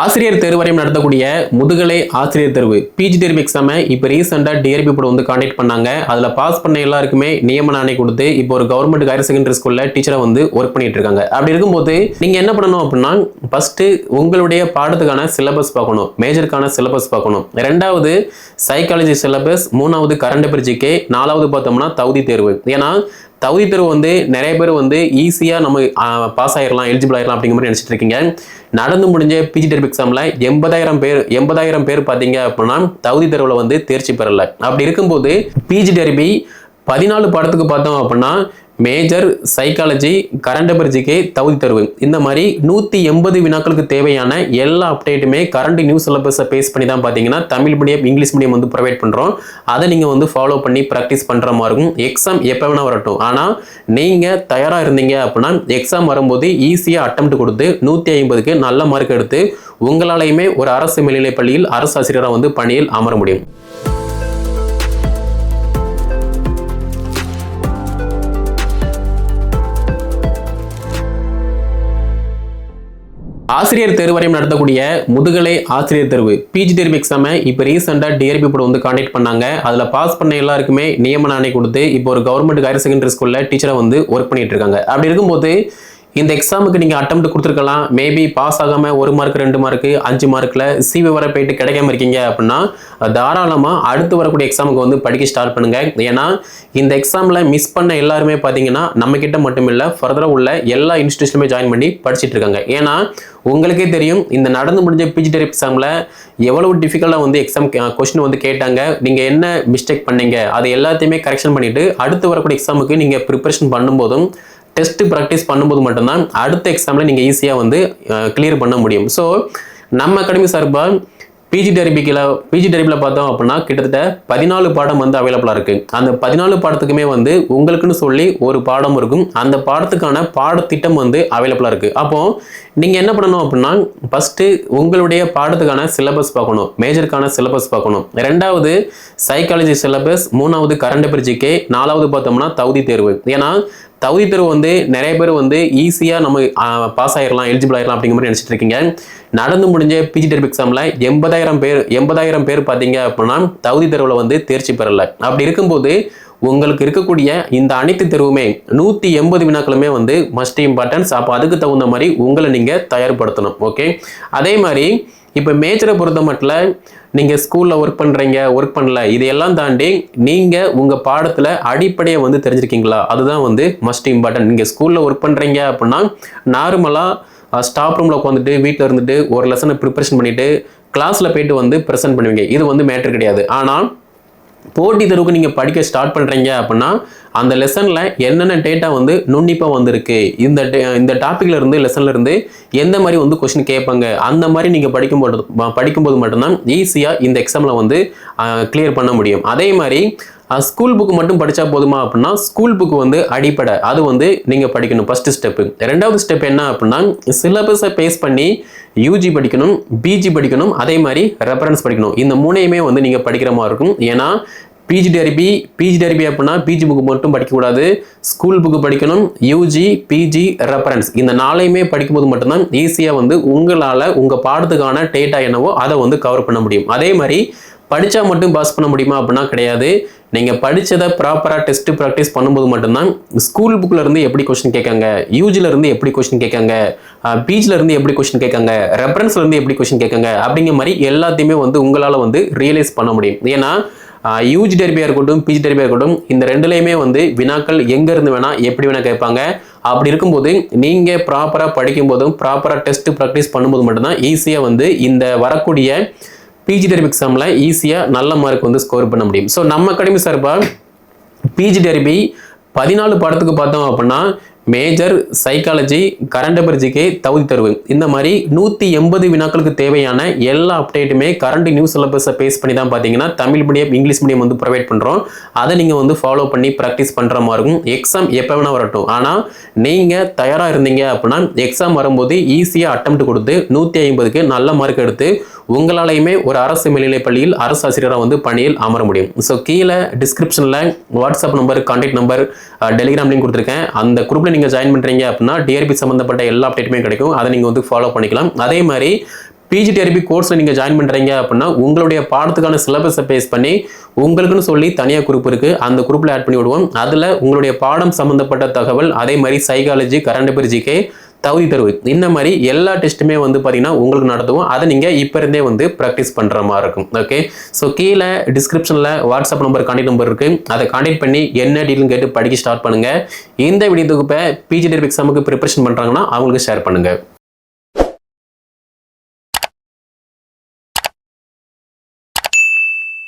ஆசிரியர் தேர்வரையும் நடத்தக்கூடிய முதுகலை ஆசிரியர் தேர்வு பிஜி தேர்வு எக்ஸாமை இப்போ ரீசெண்டாக டிஆர்பி போர்டு வந்து காண்டக்ட் பண்ணாங்க. அதில் பாஸ் பண்ண எல்லாருக்குமே நியமன ஆணை கொடுத்து இப்போ ஒரு கவர்மெண்ட் ஹையர் செகண்டரி ஸ்கூலில் டீச்சரை வந்து ஒர்க் பண்ணிட்டு இருக்காங்க. அப்படி இருக்கும்போது நீங்கள் என்ன பண்ணணும் அப்படின்னா, ஃபர்ஸ்ட் உங்களுடைய பாடத்துக்கான சிலபஸ் பார்க்கணும், மேஜருக்கான சிலபஸ் பார்க்கணும். ரெண்டாவது சைக்காலஜி சிலபஸ், மூணாவது கரண்ட் அஃபேர் ஜிகே, நாலாவது பார்த்தோம்னா தகுதி தேர்வு. ஏன்னா தகுதி தேர்வு வந்து நிறைய பேர் வந்து ஈஸியாக நம்ம பாஸ் ஆயிடலாம், எலிஜிபிள் ஆயிடலாம் அப்படிங்கிற மாதிரி நினச்சிட்டு இருக்கீங்க. நடந்து முடிஞ்ச பிஜி டெர்பி எக்ஸாமில் 80,000 பேர் பார்த்தீங்க அப்படின்னா தகுதி தேர்வில் வந்து தேர்ச்சி பெறலை. அப்படி இருக்கும்போது பிஜி டெர்பி 14 பாடத்துக்கு பார்த்தோம் அப்படின்னா major, psychology, current affair GK, தகுதி தேர்வு, இந்த மாதிரி 180 வினாக்களுக்கு தேவையான எல்லா அப்டேட்டுமே கரண்ட் நியூ சிலபஸை பேஸ் பண்ணி தான் பார்த்தீங்கன்னா தமிழ் மீடியம், இங்கிலீஷ் மீடியம் வந்து ப்ரொவைட் பண்ணுறோம். அதை நீங்கள் வந்து ஃபாலோ பண்ணி ப்ராக்டிஸ் பண்ணுற மாதிரி இருக்கும். எக்ஸாம் எப்போ வேணால் வரட்டும், ஆனால் நீங்கள் தயாராக இருந்தீங்க அப்படின்னா எக்ஸாம் வரும்போது ஈஸியாக அட்டெம்ப்ட் கொடுத்து 150க்கு நல்ல மார்க் எடுத்து உங்களாலையுமே ஒரு அரசு மேல்நிலைப் பள்ளியில் அரசு ஆசிரியராக வந்து பணியில் அமர முடியும். ஆசிரியர் தேர்வரையும் நடத்தக்கூடிய முதுகலை ஆசிரியர் தேர்வு பிஜி தேர்வு எக்ஸாமை இப்போ ரீசெண்டாக டிஆர்பி போர்டு வந்து காண்டக்ட் பண்ணாங்க. அதில் பாஸ் பண்ண எல்லாருக்குமே நியமன ஆணை கொடுத்து இப்போ ஒரு கவர்மெண்ட் ஹையர் செகண்டரி ஸ்கூலில் டீச்சரை வந்து ஒர்க் பண்ணிட்டு இருக்காங்க. அப்படி இருக்கும்போது இந்த எக்ஸாமுக்கு நீங்கள் அட்டெம்ப்ட் கொடுத்துருக்கலாம். மேபி பாஸ் ஆகாமல் 1 மார்க் 2 மார்க்கு 5 மார்க்கில் சிவி வர போயிட்டு கிடைக்காம இருக்கீங்க அப்படின்னா தாராளமாக அடுத்து வரக்கூடிய எக்ஸாமுக்கு வந்து படிக்க ஸ்டார்ட் பண்ணுங்க. ஏன்னா இந்த எக்ஸாமில் மிஸ் பண்ண எல்லாருமே பார்த்தீங்கன்னா நம்மக்கிட்ட மட்டும் இல்லை, ஃபர்தராக உள்ள எல்லா இன்ஸ்டியூஷனுமே ஜாயின் பண்ணி படிச்சுட்டு இருக்காங்க. ஏன்னா உங்களுக்கே தெரியும், இந்த நடந்து முடிஞ்ச பிஜி டெர்பி எக்ஸாமில் எவ்வளவு டிஃபிகல்ட்டாக வந்து எக்ஸாம் கொஸ்டின் வந்து கேட்டாங்க. நீங்கள் என்ன மிஸ்டேக் பண்ணீங்க அது எல்லாத்தையுமே கரெக்ஷன் பண்ணிவிட்டு அடுத்து வரக்கூடிய எக்ஸாமுக்கு நீங்கள் ப்ரிப்பரேஷன் பண்ணும்போதும் டெஸ்ட் ப்ராக்டிஸ் பண்ணும்போது மட்டும்தான் அடுத்த எக்ஸாமில் நீங்கள் ஈஸியாக வந்து கிளியர் பண்ண முடியும். ஸோ நம்ம அகாடமி சார்பாக பிஜி டெர்பியில் பார்த்தோம் அப்படின்னா கிட்டத்தட்ட 14 பாடம் வந்து அவைலபிளாக இருக்குது. அந்த 14 பாடத்துக்குமே வந்து உங்களுக்குன்னு சொல்லி ஒரு பாடம் இருக்கும். அந்த பாடத்துக்கான பாடத்திட்டம் வந்து அவைலபிளாக இருக்குது. அப்போது நீங்கள் என்ன பண்ணணும் அப்படின்னா, ஃபஸ்ட்டு உங்களுடைய பாடத்துக்கான சிலபஸ் பார்க்கணும், மேஜருக்கான சிலபஸ் பார்க்கணும். ரெண்டாவது சைக்காலஜி சிலபஸ், மூணாவது கரண்ட் அஃபேர் ஜிகே, நாலாவது பார்த்தோம்னா தகுதி தேர்வு. ஏன்னா தகுதி தேர்வு வந்து நிறைய பேர் வந்து ஈஸியாக நம்ம பாஸ் ஆயிடலாம், எலிஜிபிள் ஆயிடலாம் அப்படிங்கிற மாதிரி நினச்சிட்டு இருக்கீங்க. நடந்து முடிஞ்ச பிஜி டெர்பி எக்ஸாமில் 80,000 பேர் பார்த்தீங்க அப்படின்னா தகுதி தேர்வில் வந்து தேர்ச்சி பெறலை. அப்படி இருக்கும்போது உங்களுக்கு இருக்கக்கூடிய இந்த அனைத்து தேர்வுமே 180 வினாக்களுமே வந்து மஸ்ட் இம்பார்ட்டன்ஸ். அப்போ அதுக்கு தகுந்த மாதிரி உங்களை நீங்கள் தயார்படுத்தணும். ஓகே, அதே மாதிரி இப்போ மேஜரை பொறுத்த மட்டும் நீங்கள் ஸ்கூலில் ஒர்க் பண்ணுறீங்க, ஒர்க் பண்ணல, இதையெல்லாம் தாண்டி நீங்கள் உங்கள் பாடத்தில் அடிப்படையை வந்து தெரிஞ்சிருக்கீங்களா, அதுதான் வந்து மஸ்ட் இம்பார்ட்டன்ட். நீங்கள் ஸ்கூலில் ஒர்க் பண்ணுறீங்க அப்படின்னா நார்மலாக ஸ்டாஃப் ரூமில் உட்காந்துட்டு வீட்டில் இருந்துட்டு ஒரு லெசனை ப்ரிப்பரேஷன் பண்ணிவிட்டு கிளாஸில் போயிட்டு வந்து ப்ரெசென்ட் பண்ணுவீங்க. இது வந்து மேட்ரு கிடையாது. ஆனால் போட்டி தேர்வுக்கு நீங்கள் படிக்க ஸ்டார்ட் பண்ணுறீங்க அப்படின்னா அந்த லெசனில் என்னென்ன டேட்டா வந்து நுண்ணிப்பாக வந்திருக்கு, இந்த டாப்பிக்கில் இருந்து லெசனில் இருந்து எந்த மாதிரி வந்து கொஸ்டின் கேட்பாங்க, அந்த மாதிரி நீங்கள் படிக்கும்போது மட்டும்தான் ஈஸியாக இந்த எக்ஸாமில் வந்து கிளியர் பண்ண முடியும். அதே மாதிரி ஸ்கூல் புக்கு மட்டும் படித்தா போதுமா அப்படின்னா ஸ்கூல் புக்கு வந்து அடிப்படை, அது வந்து நீங்கள் படிக்கணும், ஃபஸ்ட்டு ஸ்டெப்பு. ரெண்டாவது ஸ்டெப் என்ன அப்படின்னா சிலபஸை பேஸ் பண்ணி யூஜி படிக்கணும், பிஜி படிக்கணும், அதே மாதிரி ரெஃபரன்ஸ் படிக்கணும். இந்த மூணையுமே வந்து நீங்கள் படிக்கிற மாதிரி இருக்கும். ஏன்னா பிஜி டெர்பி அப்படின்னா பிஜி புக்கு மட்டும் படிக்கக்கூடாது, ஸ்கூல் புக்கு படிக்கணும், யூஜி, பிஜி, ரெஃபரன்ஸ், இந்த 4ஐயுமே படிக்கும்போது மட்டும்தான் ஈஸியாக வந்து உங்களால் உங்கள் பாடத்துக்கான டேட்டா என்னவோ அதை வந்து கவர் பண்ண முடியும். அதே மாதிரி படித்தா மட்டும் பாஸ் பண்ண முடியுமா அப்படின்னா கிடையாது. நீங்கள் படித்ததை ப்ராப்பராக டெஸ்ட் ப்ராக்டிஸ் பண்ணும்போது மட்டும்தான் ஸ்கூல் புக்கில் இருந்து எப்படி கொஸ்டின் கேட்காங்க, யூஜியில் இருந்து எப்படி கொஸ்டின் கேட்காங்க, பிஜியில் இருந்து எப்படி கொஸ்டின் கேட்காங்க, ரெஃபரன்ஸ்ல இருந்து எப்படி கொஸ்டின் கேட்காங்க அப்படிங்கிற மாதிரி எல்லாத்தையுமே வந்து உங்களால் வந்து ரியலைஸ் பண்ண முடியும். ஏன்னா யூஜி டெர்பியாக இருக்கட்டும், பிஜி டெர்பியாக இருக்கட்டும், இந்த ரெண்டுலேயுமே வந்து வினாக்கள் எங்கேருந்து வேணால் எப்படி வேணால் கேட்பாங்க. அப்படி இருக்கும்போது நீங்கள் ப்ராப்பராக படிக்கும்போதும் ப்ராப்பராக டெஸ்ட் ப்ராக்டிஸ் பண்ணும்போது மட்டும்தான் ஈஸியாக வந்து இந்த வரக்கூடிய பிஜி டெர்பி எக்ஸாமில் ஈஸியாக நல்ல மார்க் வந்து ஸ்கோர் பண்ண முடியும். ஸோ நம்ம அகாடமி சார்பாக பிஜி டெர்பி 14 பாடத்துக்கு பார்த்தோம் அப்படின்னா major, psychology, current affair GK, தகுதி தேர்வு, இந்த மாதிரி 180 வினாக்களுக்கு தேவையான எல்லா அப்டேட்டுமே கரண்ட் நியூ சிலபஸை பேஸ் பண்ணி தான் பார்த்தீங்கன்னா தமிழ் மீடியம், இங்கிலீஷ் மீடியம் வந்து ப்ரொவைட் பண்ணுறோம். அதை நீங்கள் வந்து ஃபாலோ பண்ணி ப்ராக்டிஸ் பண்ணுற மாதிரி இருக்கும். எக்ஸாம் எப்போ வேணால் வரட்டும், ஆனால் நீங்கள் தயாராக இருந்தீங்க அப்படின்னா எக்ஸாம் வரும்போது ஈஸியாக அட்டெம்ப்ட் கொடுத்து 150க்கு நல்ல மார்க் எடுத்து உங்களாலையுமே ஒரு அரசு மேல்நிலைப் பள்ளியில் அரசு ஆசிரியராக வந்து பணியில் அமர முடியும். ஸோ கீழே டிஸ்கிரிப்ஷனில் WhatsApp number, contact number, Telegram link கொடுத்துருக்கேன். அந்த குரூப்பில் நீங்கள் ஜாயின் பண்ணுறீங்க அப்படின்னா டிஆர்பி சம்மந்தப்பட்ட எல்லா அப்டேட்டுமே கிடைக்கும். அதை நீங்கள் வந்து ஃபாலோ பண்ணிக்கலாம். அதே மாதிரி பிஜிடிஆர்பி கோர்ஸ்ல நீங்க ஜாயின் பண்றீங்க அப்படின்னா உங்களுடைய பாடத்துக்கான சிலபஸை பேஸ் பண்ணி உங்களுக்குன்னு சொல்லி தனியாக குரூப் இருக்கு. அந்த குரூப்ல ஆட் பண்ணி விடுவோம். அதுல உங்களுடைய பாடம் சம்பந்தப்பட்ட தகவல், அதே மாதிரி சைக்காலஜி, கரண்ட் அஃபேர், ஜிகே, தகுதி தேர்வு, இந்த மாதிரி எல்லா டெஸ்ட்டுமே வந்து பார்த்தீங்கன்னா உங்களுக்கு நடத்துவோம். அதை நீங்கள் இப்போ இருந்தே வந்து ப்ராக்டிஸ் பண்ணுற மாதிரி இருக்கும். ஓகே, ஸோ கீழே டிஸ்கிரிப்ஷனில் வாட்ஸ்அப் நம்பர், கான்டாக்ட் நம்பர் இருக்குது. அதை கான்டாக்ட் பண்ணி என்ன டீட்டெயில் கேட்டு படிக்க ஸ்டார்ட் பண்ணுங்கள். இந்த வீடியோ தொகுப்பை பிஜிடிஆர்பி எக்ஸாமுக்கு ப்ரிப்பரேஷன் பண்ணுறாங்கன்னா அவங்களுக்கு ஷேர் பண்ணுங்கள்.